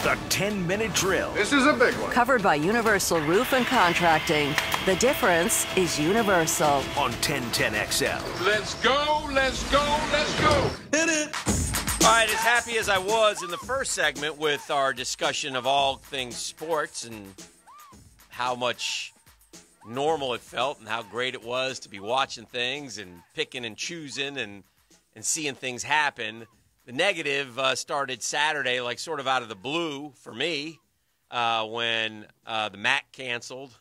The 10-minute drill. This is a big one. Covered by Universal Roof and Contracting. The difference is universal. On 1010XL. Let's go, let's go, let's go. Hit it. All right, as happy as I was in the first segment with our discussion of all things sports and how much normal it felt and how great it was to be watching things and picking and choosing and seeing things happen, the negative started Saturday, like sort of out of the blue for me, when the MAC canceled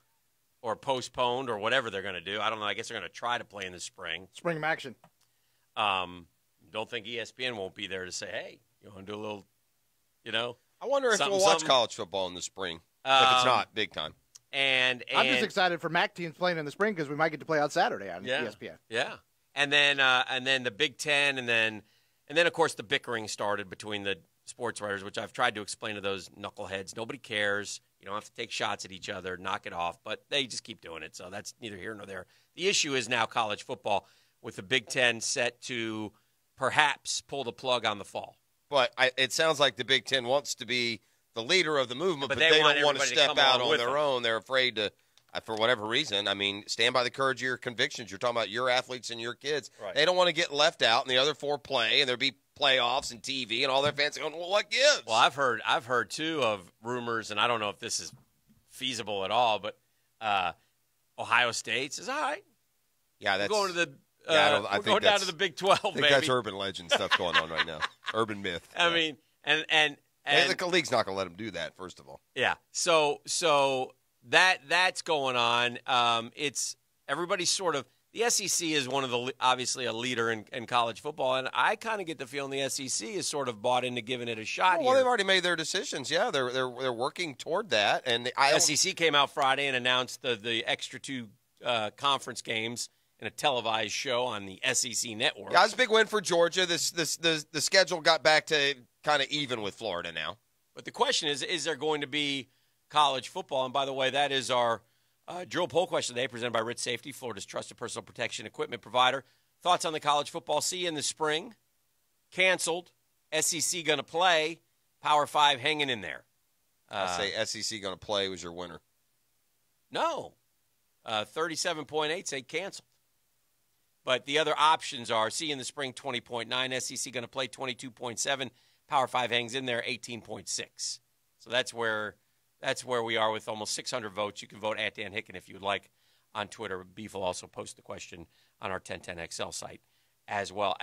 or postponed or whatever they're going to do. I don't know. I guess they're going to try to play in the spring. Spring action. Don't think ESPN won't be there to say, hey, you want to do a little, I wonder if we'll watch college football in the spring, if it's not big time. And I'm just excited for MAC teams playing in the spring because we might get to play on Saturday on ESPN. Yeah. And then the Big Ten, and then of course the bickering started between the sports writers, which I've tried to explain to those knuckleheads. Nobody cares. You don't have to take shots at each other, knock it off, but they just keep doing it. So that's neither here nor there. The issue is now college football with the Big Ten set to perhaps pull the plug on the fall. But it sounds like the Big Ten wants to be the leader of the movement, but they want don't want to everybody to step come out along on with their them. own. They're afraid to, for whatever reason. I mean, stand by the courage of your convictions. You're talking about your athletes and your kids. Right. They don't want to get left out, and the other four play, and there'll be playoffs and TV, and all their fans going, well, what gives? Well, I've heard too of rumors, and I don't know if this is feasible at all, but Ohio State says, all right, Yeah, that's we're going to the I we're think going down that's- to the Big 12, I think baby. that's urban legend stuff going on right now. Urban myth. I mean, and the league's not going to let them do that, first of all. yeah. So that's going on. It's everybody's sort of the SEC is one of the obviously a leader in college football, and I kind of get the feeling the SEC is sort of bought into giving it a shot. Well, here. they've already made their decisions. Yeah, they're working toward that, and The SEC came out Friday and announced the extra two conference games in a televised show on the SEC network. Yeah, it's a big win for Georgia. The schedule got back to kind of even with Florida now. But the question is there going to be college football? And by the way, that is our drill poll question today, presented by Rich Safety, Florida's trusted personal protection equipment provider. Thoughts on the college football? See you in the spring. Canceled. SEC going to play. Power 5 hanging in there. I say SEC going to play was your winner. No. 37.8 say canceled. But the other options are see you in the spring, 20.9. SEC going to play 22.7. Power 5 hangs in there, 18.6. So that's where we are with almost 600 votes. You can vote at Dan Hicken if you would like on Twitter. Beef will also post the question on our 1010XL site as well.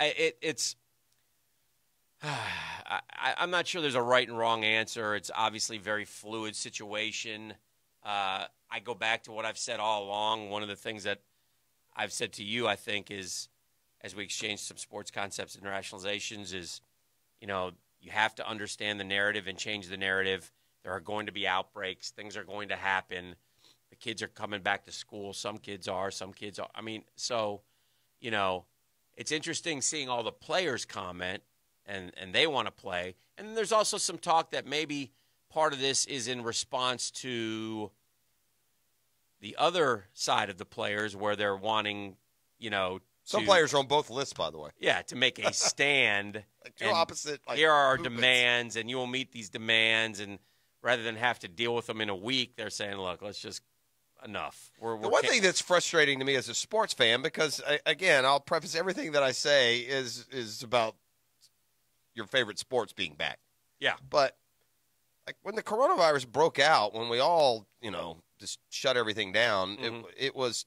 I'm not sure there's a right and wrong answer. It's obviously a very fluid situation. I go back to what I've said all along. One of the things that I've said to you, I think, is as we exchange some sports concepts and rationalizations is, you have to understand the narrative and change the narrative. There are going to be outbreaks. Things are going to happen. The kids are coming back to school. Some kids are. Some kids are. I mean, so, it's interesting seeing all the players comment, and they want to play. And there's also some talk that maybe part of this is in response to the other side of the players where they're wanting, Some players are on both lists, by the way. Yeah, to make a stand. Like two opposite. Here are our movements. demands, and you will meet these demands. And rather than have to deal with them in a week, they're saying, look, let's just enough. The one thing that's frustrating to me as a sports fan, because, again, I'll preface everything that I say is about your favorite sports being back. Yeah. But like when the coronavirus broke out, when we all, just shut everything down, it was,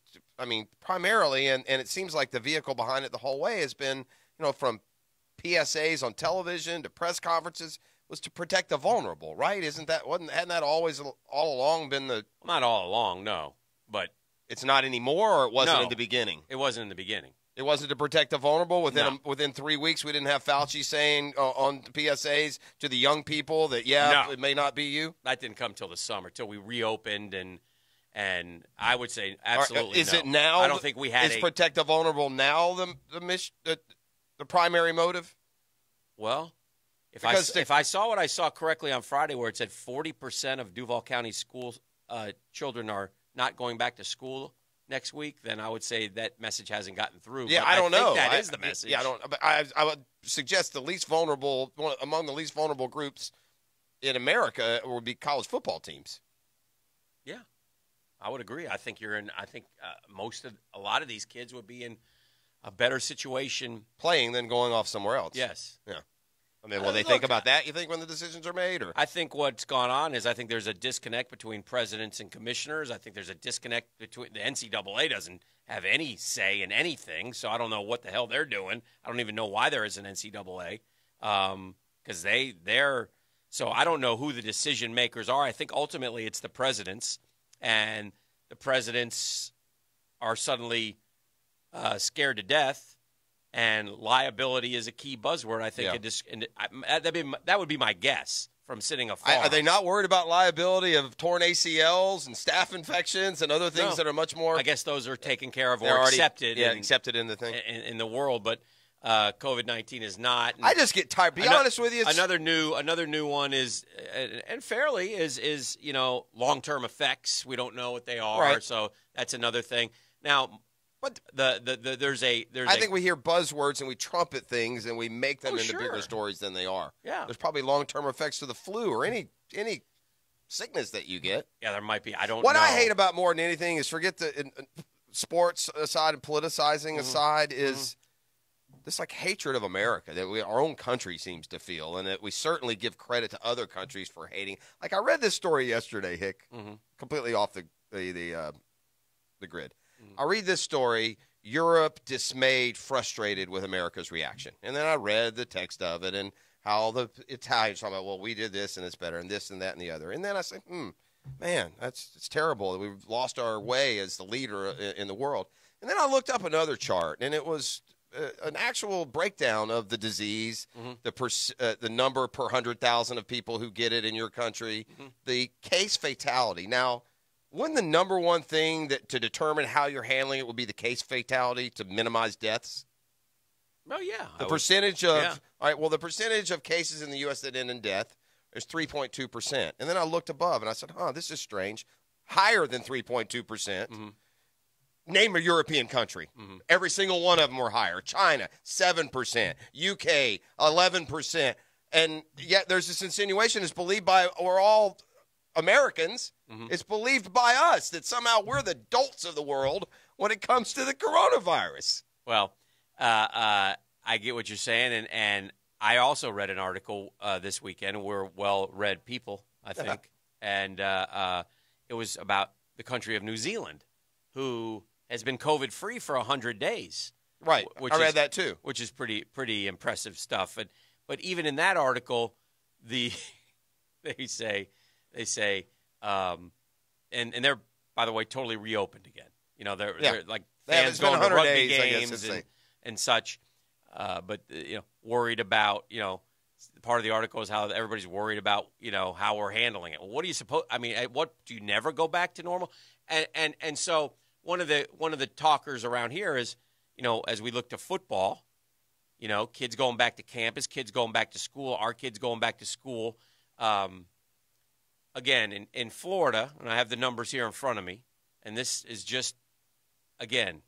primarily, and it seems like the vehicle behind it the whole way has been, from PSAs on television to press conferences, was to protect the vulnerable, right? Hadn't that always all along been the? Not all along, no, but it's not anymore, or it wasn't No. in the beginning. it wasn't in the beginning. It wasn't to protect the vulnerable. No. Within 3 weeks, we didn't have Fauci saying on the PSAs to the young people that No. it may not be you. That didn't come till the summer, till we reopened, and I would say absolutely. Is no. it now? I don't think we had Is protect the vulnerable now the primary motive? Well, if Because I saw what I saw correctly on Friday, where it said 40% of Duval County school children are not going back to school next week, then I would say that message hasn't gotten through. Yeah, But I don't know. Think that is the message. Yeah, I don't. But I would suggest the least vulnerable, among the least vulnerable groups, in America would be college football teams. Yeah, I would agree. I think a lot of these kids would be in a better situation playing than going off somewhere else. Yes. Yeah. I mean, will they think about that, you think, when the decisions are made? Or I think what's gone on is I think there's a disconnect between presidents and commissioners. I think there's a disconnect between the NCAA doesn't have any say in anything, so I don't know what the hell they're doing. I don't even know why there is an NCAA because they're – so I don't know who the decision makers are. I think ultimately it's the presidents, and the presidents are suddenly scared to death. And liability is a key buzzword, I think. Yeah. That would be my guess from sitting afar. Are they not worried about liability of torn ACLs and staph infections and other things that are much more? I guess those are taken care of or accepted. Accepted in the thing. In the world, but COVID-19 is not. I just get tired. Be honest with you. Another new one is, and fairly, is long-term effects. We don't know what they are, right. So that's another thing. Now, but there's I think we hear buzzwords and we trumpet things and we make them into bigger stories than they are. Yeah. There's probably long-term effects to the flu or any sickness that you get. Yeah, there might be. I don't know. What I hate about more than anything is forget the sports aside and politicizing aside is this like hatred of America that our own country seems to feel, and that we certainly give credit to other countries for hating. Like I read this story yesterday, Hick, completely off the grid. I read this story, Europe dismayed, frustrated with America's reaction. And then I read the text of it and how the Italians talking about, well, we did this and it's better and this and that and the other. And then I said, man, it's terrible that we've lost our way as the leader in the world. And then I looked up another chart, and it was an actual breakdown of the disease, the number per 100,000 of people who get it in your country, the case fatality. Now, wouldn't the number one thing to determine how you're handling it would be the case fatality to minimize deaths? Oh, yeah. The percentage of all right. Well, the percentage of cases in the U.S. that end in death is 3.2%. And then I looked above and I said, this is strange. Higher than 3.2%. Name a European country. Every single one of them were higher. China, 7%. UK, 11%. And yet there's this insinuation is believed by we're all Americans. It's believed by us that somehow we're the dolts of the world when it comes to the coronavirus. Well, I get what you're saying, and I also read an article this weekend. We're well-read people, I think, and it was about the country of New Zealand, who has been COVID-free for 100 days. Right, I read that too. Which is pretty impressive stuff. But even in that article, they say, and they're, by the way, totally reopened again. They're like fans going to rugby games and such. But worried about, part of the article is how everybody's worried about, how we're handling it. Well, what do you suppose? I mean, what do you never go back to normal? And so one of the talkers around here is, as we look to football, kids going back to campus, kids going back to school, our kids going back to school. Again, in Florida, and I have the numbers here in front of me, and this is just, again,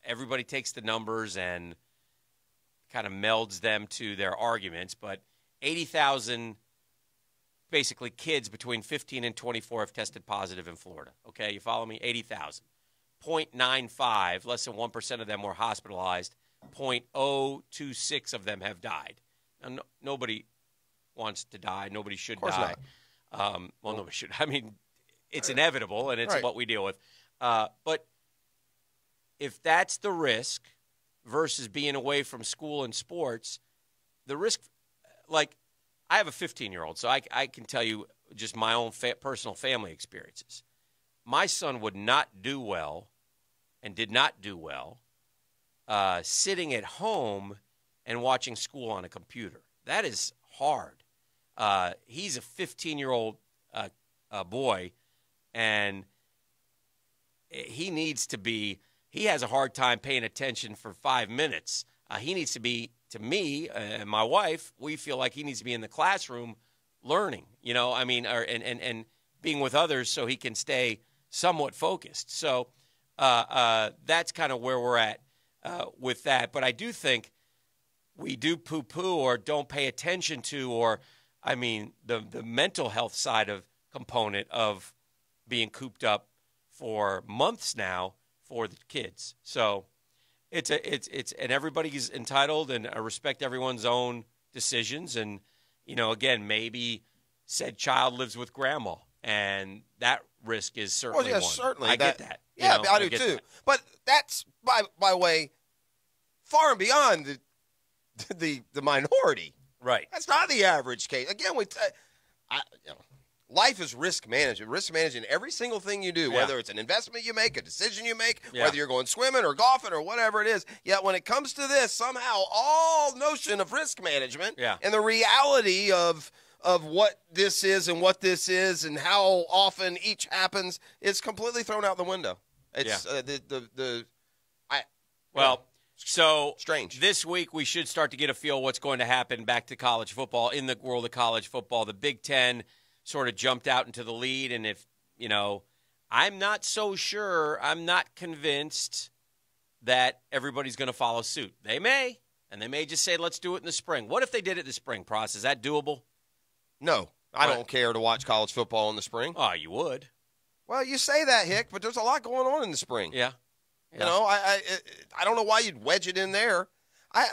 everybody takes the numbers and kind of melds them to their arguments, but 80,000 basically kids between 15 and 24 have tested positive in Florida. Okay, you follow me? 80,000. 0.95, less than 1% of them were hospitalized. 0.026 of them have died. Now, nobody wants to die. Nobody should die. Not. Nobody should. I mean, it's inevitable, and it's what we deal with. But if that's the risk versus being away from school and sports, the risk, like, I have a 15-year-old, so I can tell you just my own personal family experiences. My son would not do well and did not do well sitting at home and watching school on a computer. That is hard. He's a 15-year-old boy, and he has a hard time paying attention for 5 minutes. He needs to be, to me and my wife, we feel like he needs to be in the classroom learning, and being with others so he can stay somewhat focused. So that's kind of where we're at with that. But I do think we do poo-poo or don't pay attention to or I mean, the mental health side of component of being cooped up for months now for the kids. So it's and everybody's entitled, and I respect everyone's own decisions. And, again, maybe said child lives with grandma, and that risk is certainly one. Certainly. I get that. Yeah, I do too. That. But that's by way far and beyond the minority. Right. That's not the average case. Again, life is risk management. Risk managing every single thing you do, whether it's an investment you make, a decision you make, whether you're going swimming or golfing or whatever it is. Yet when it comes to this, somehow all notion of risk management and the reality of what this is and and how often each happens is completely thrown out the window. It's So strange. This week we should start to get a feel what's going to happen back to college football. In the world of college football, the Big Ten sort of jumped out into the lead. And if, I'm not so sure, I'm not convinced that everybody's going to follow suit. They may, and they may just say, let's do it in the spring. What if they did it in the spring, Pross? Is that doable? No, I don't care to watch college football in the spring. Oh, you would. Well, you say that, Hick, but there's a lot going on in the spring. Yeah. I don't know why you'd wedge it in there.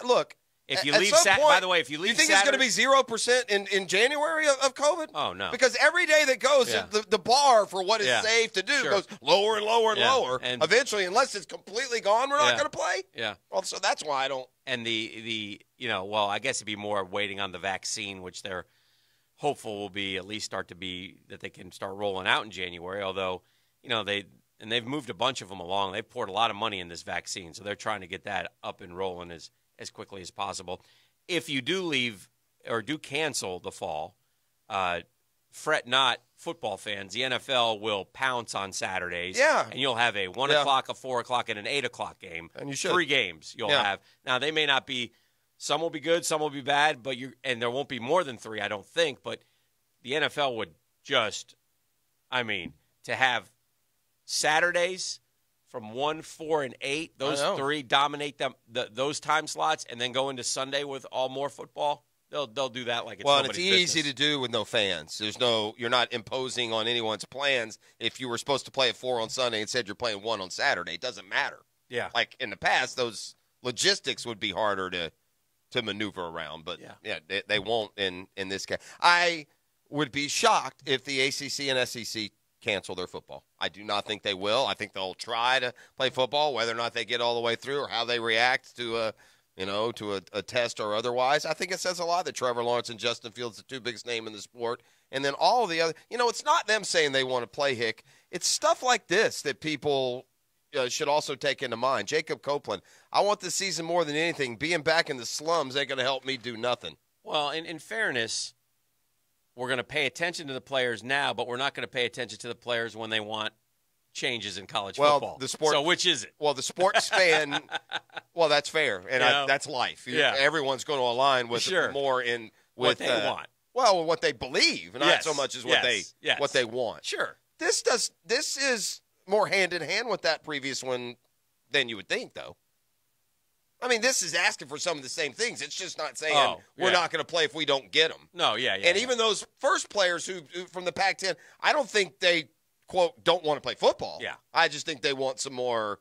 Look. If you leave, by the way, if you leave, you think it's going to be 0% in January of COVID? Oh no! Because every day that goes, the bar for what is safe to do goes lower and lower and lower. And eventually, unless it's completely gone, we're not going to play. Yeah. Well, so that's why I don't. And I guess it'd be more waiting on the vaccine, which they're hopeful will be at least start to be that they can start rolling out in January. Although, they've moved a bunch of them along. They've poured a lot of money in this vaccine, so they're trying to get that up and rolling as quickly as possible. If you do leave or do cancel the fall, fret not, football fans. The NFL will pounce on Saturdays. Yeah. And you'll have a 1 o'clock, a 4 o'clock, and an 8 o'clock game. And you should. 3 games you'll have. Now, they may not be – some will be good, some will be bad, and there won't be more than 3, I don't think. But the NFL would just – to have Saturdays – from 1, 4, and 8, those 3 dominate those time slots, and then go into Sunday with all more football. They'll do that like it's and nobody's it's easy business. to do with no fans. You're not imposing on anyone's plans. If you were supposed to play at 4 on Sunday and said you're playing 1 on Saturday, it doesn't matter. Yeah, like in the past, those logistics would be harder to maneuver around. But they won't in this case. I would be shocked if the ACC and SEC cancel their football. I do not think they will. I think they'll try to play football, whether or not they get all the way through or how they react to a test or otherwise. I think it says a lot that Trevor Lawrence and Justin Fields are the 2 biggest names in the sport. And then all the other, it's not them saying they want to play, Hick. It's stuff like this that people should also take into mind. Jacob Copeland, I want this season more than anything. Being back in the slums ain't going to help me do nothing. Well, in fairness, we're going to pay attention to the players now, but we're not going to pay attention to the players when they want changes in college football. So which is it? Well, the sports fan, that's fair, and that's life. Everyone's going to align with more in with what they want. Well, what they believe, not so much as what they want. Sure. This is more hand in hand with that previous one than you would think, though. This is asking for some of the same things. It's just not saying we're not going to play if we don't get them. No, And even those first players who from the Pac-10, I don't think they, quote, don't want to play football. Yeah. I just think they want some more,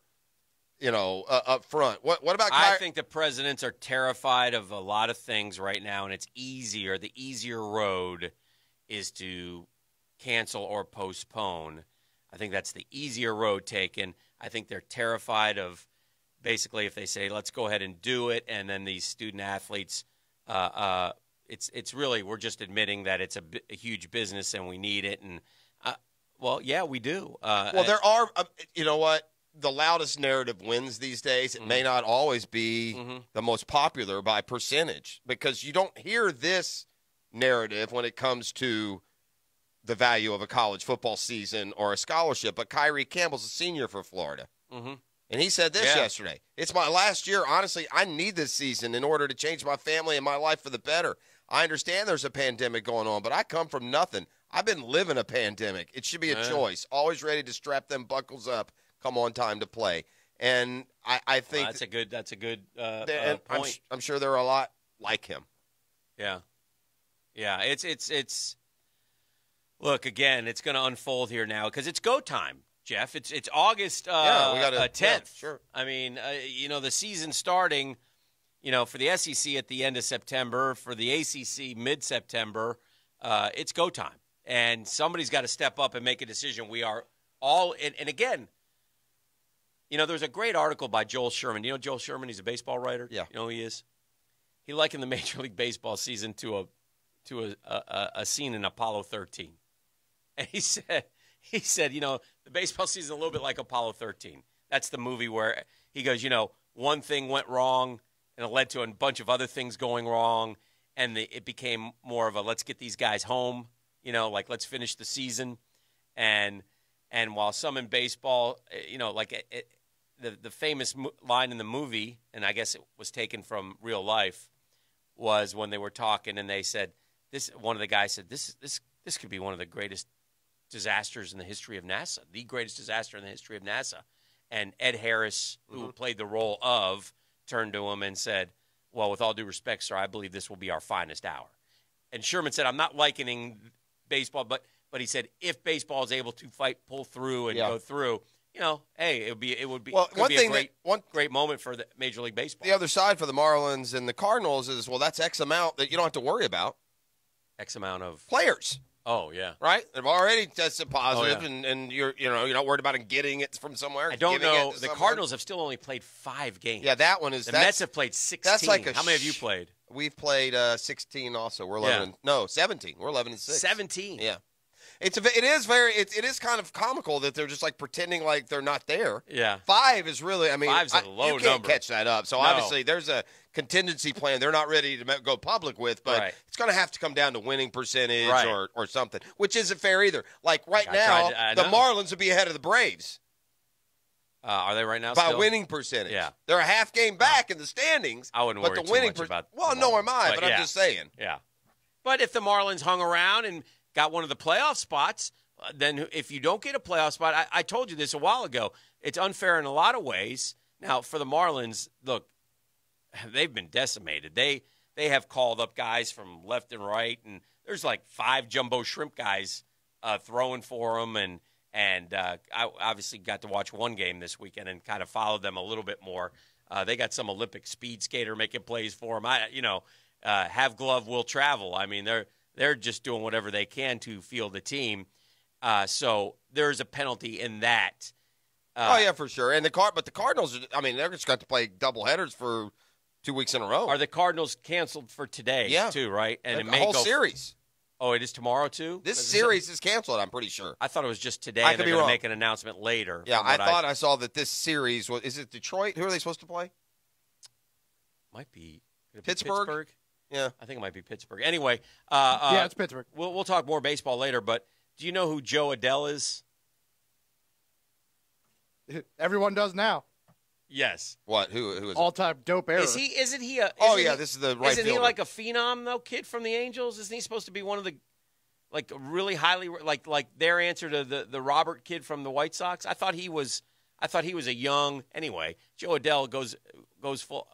up front. What about I think the presidents are terrified of a lot of things right now, and it's easier. The easier road is to cancel or postpone. I think that's the easier road taken. I think they're terrified of basically if they say, let's go ahead and do it, and then these student athletes, it's really we're just admitting that it's a huge business and we need it. And, we do. There are, you know what, the loudest narrative wins these days. It may not always be the most popular by percentage because you don't hear this narrative when it comes to the value of a college football season or a scholarship. But Kyrie Campbell's a senior for Florida. Mm-hmm. And he said this yesterday. It's my last year. Honestly, I need this season in order to change my family and my life for the better. I understand there's a pandemic going on, but I come from nothing. I've been living a pandemic. It should be a choice. Always ready to strap them buckles up, come on time to play. And I think that's a good point. I'm sure there are a lot like him. Yeah. Yeah, it's. Look, again, it's going to unfold here now because it's go time, Jeff. It's August 10th. Yeah, sure. I mean, the season starting, for the SEC at the end of September, for the ACC mid-September, it's go time. And somebody's got to step up and make a decision. We are all – and again, there's a great article by Joel Sherman. You know Joel Sherman? He's a baseball writer. Yeah. You know who he is? He likened the Major League Baseball season to a scene in Apollo 13. And he said, the baseball season is a little bit like Apollo 13. That's the movie where he goes, one thing went wrong and it led to a bunch of other things going wrong. And it became more of a let's get these guys home, let's finish the season. And while some in baseball, the famous line in the movie, and I guess it was taken from real life, was when they were talking and they said, one of the guys said, this could be one of the greatest disasters in the history of NASA, the greatest disaster in the history of NASA. And Ed Harris, who played the role of, turned to him and said, well, with all due respect, sir, I believe this will be our finest hour. And Sherman said, I'm not likening baseball, but he said, if baseball is able to pull through and go through, hey, it would be a great moment for the Major League Baseball. The other side for the Marlins and the Cardinals is, well, that's X amount that you don't have to worry about. X amount of players. Oh, yeah. Right? They've already tested positive, Oh, yeah. and you're not worried about them getting it from somewhere. I don't know. The Cardinals have still only played 5 games. Yeah, that one is. The Mets have played 16. That's like How many have you played? We've played 16 also. We're 11. No, 17. We're 11-6. 17. Yeah. It is kind of comical that they're just like pretending like they're not there. Yeah. 5 is really, 5's a low you can't number. catch that up. So obviously there's a contingency plan they're not ready to go public with, but it's going to have to come down to winning percentage or something, which isn't fair either. Like now, the Marlins would be ahead of the Braves. Are they right now? By still? winning percentage. Yeah. They're a half game back in the standings. I wouldn't worry but the too winning much about Well, no, am I, but I'm just saying. Yeah. But if the Marlins hung around and got one of the playoff spots, then if you don't get a playoff spot, I told you this a while ago, it's unfair in a lot of ways. Now, for the Marlins, look, they've been decimated. They have called up guys from left and right, and there's like 5 jumbo shrimp guys throwing for them, and I obviously got to watch one game this weekend and kind of followed them a little bit more. They got some Olympic speed skater making plays for them. Have glove, will travel. I mean, they're just doing whatever they can to field the team. So there's a penalty in that. Oh yeah, for sure. And the Cardinals, they're just got to play doubleheaders for 2 weeks in a row. Are the Cardinals canceled for today? Yeah. Too, right? And it the may whole go series. Oh, it is tomorrow too? This series is canceled, I'm pretty sure. I thought it was just today. I could and be they're going wrong. to make an announcement later. Yeah, I thought I saw that this series was. Is it Detroit? Who are they supposed to play? Might be Pittsburgh? Yeah, I think it might be Pittsburgh. Anyway, yeah, it's Pittsburgh. We'll talk more baseball later. But do you know who Joe Adele is? Everyone does now. Yes. What? Who is all-time dope era? Is he? Isn't he a? Oh isn't yeah, he, this is the right Isn't fielder. he like a phenom though? Kid from the Angels? Isn't he supposed to be one of the, like really highly like their answer to the Robert kid from the White Sox? I thought he was a young. Anyway, Joe Adele goes full.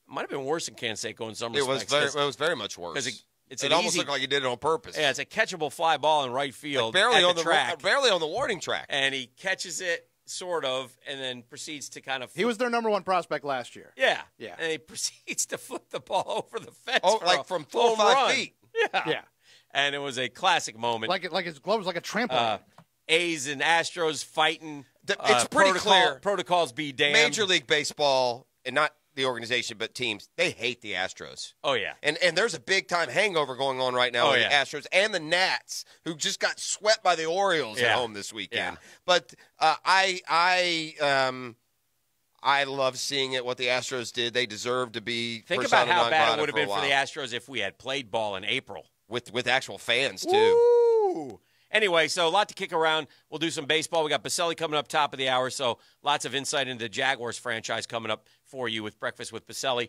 Might have been worse than Canseco in some respects. It was very much worse. Because it's it almost looked like he did it on purpose. Yeah, it's a catchable fly ball in right field, barely at on the track, barely on the warning track, and he catches it sort of, and then proceeds to kind of. He was their number 1 prospect last year. Yeah, yeah, and he proceeds to flip the ball over the fence. From 4 or 5 feet. Yeah. And it was a classic moment. Like his glove was like a trampoline. A's and Astros fighting. It's pretty clear. Protocols be damned. Major League Baseball, and not the organization, but teams, they hate the Astros. Oh, yeah. And there's a big-time hangover going on right now with the Astros and the Nats, who just got swept by the Orioles at home this weekend. Yeah. But I love seeing it, what the Astros did. They deserve to be Think about how bad it would have been for the Astros if we had played ball in April. With actual fans, too. Woo! Anyway, so a lot to kick around. We'll do some baseball. We got Baselli coming up top of the hour, so lots of insight into the Jaguars franchise coming up for you with Breakfast with Baselli.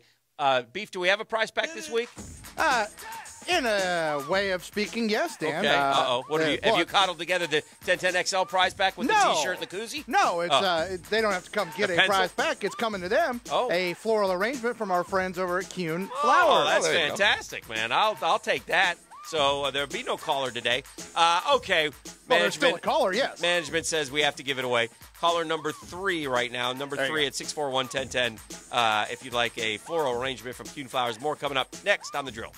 Beef, do we have a prize pack this week? In a way of speaking, yes, Dan. Okay. What have you coddled together the 1010XL prize pack with the T-shirt and the koozie? No, it's they don't have to come get A a pencil? prize pack. It's coming to them. Oh. A floral arrangement from our friends over at Kuhn Oh, Flowers. that's there you go. fantastic, man. I'll take that. So there'll be no caller today. Okay. Well, there's still a caller, yes. Management says we have to give it away. Caller number 3 right now. Number 3 at 641-1010. If you'd like a floral arrangement from Kuhn Flowers. More coming up next on The Drill.